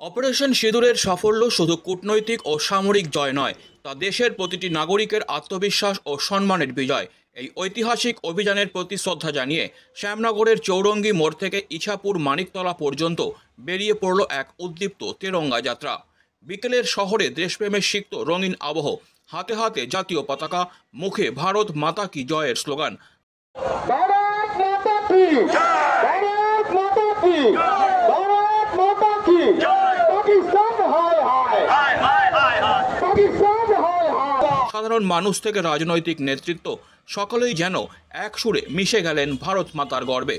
Operation সিঁদুরের সাফল্য শুধু কূটনৈতিক ও সামরিক জয় নয়, তা দেশের প্রতিটি নাগরিকের আত্মবিশ্বাস ও সম্মানের বিজয়। এই ঐতিহাসিক অভিযানের প্রতি শ্রদ্ধা জানিয়ে শ্যামনগরের চৌরঙ্গি মোড় থেকে ইছাপুর মানিকতলা পর্যন্ত বেরিয়ে পড়ল এক উদ্দীপ্ত তেরঙ্গা যাত্রা। বিকেলের শহরে দেশপ্রেমের সিক্ত রঙিন আবহ, হাতে হাতে জাতীয় পতাকা, মুখে ভারত মাতা কি জয়ের স্লোগান। भारत माता की भारत माता की भारत माता की पाकिस्तान हाय हाय पाकिस्तान हाय हाय। সাধারণ মানুষ থেকে রাজনৈতিক নেতৃত্ব সকলেই যেন এক সুরে মিশে গেলেন ভারত মাতার গর্বে।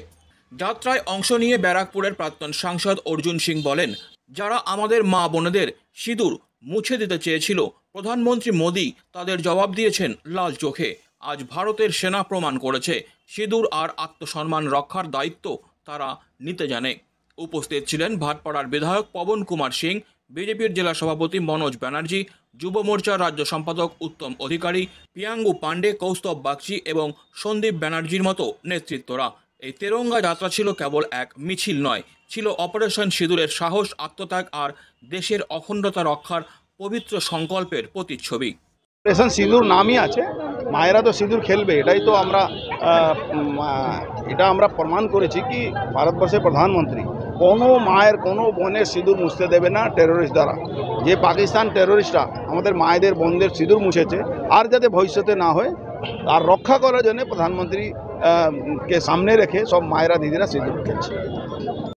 যাত্রায় অংশ নিয়ে ব্যারাকপুরের প্রাক্তন সাংসদ অর্জুন সিং বলেন, যারা আমাদের মা বোনেদের সিঁদুর মুছে দিতে চেয়েছিল, প্রধানমন্ত্রী মোদী তাদের জবাব দিয়েছেন লাল চোখে। আজ ভারতের সেনা প্রমাণ করেছে সিঁদুর আর আত্মসম্মান রক্ষার দায়িত্ব তারা নিতে জানে। উপস্থিত ছিলেন ভাটপাড়ার বিধায়ক পবন কুমার সিং, বিজেপির জেলা সভাপতি মনোজ ব্যানার্জি, যুব মোর্চার রাজ্য সম্পাদক উত্তম অধিকারী, পিয়াঙ্গু পাণ্ডে, কৌস্তব বাগচি এবং সন্দীপ ব্যানার্জির মতো নেতৃত্বরা। এই তেরঙ্গা যাত্রা ছিল কেবল এক মিছিল নয়, ছিল অপারেশন সিঁদুরের সাহস, আত্মত্যাগ আর দেশের অখণ্ডতা রক্ষার পবিত্র সংকল্পের প্রতিচ্ছবি। অপারেশন সিঁদুর নামই আছে, মায়েরা তো সিঁদুর খেলবে, এটাই তো আমরা প্রমাণ করেছি কি ভারতবর্ষের প্রধানমন্ত্রী কোনো মায়ের কোনো বোনের সিঁদুর মুছতে দেবে না টেরোরিস্ট দ্বারা। যে পাকিস্তান টেরোরিস্টরা আমাদের মায়েদের বোনদের সিঁদুর মুছেছে, আর যাতে ভবিষ্যতে না হয় আর রক্ষা করার জন্য প্রধানমন্ত্রী কে সামনে রেখে সব মায়েরা দিদিরা সিঁদুর খেলছে।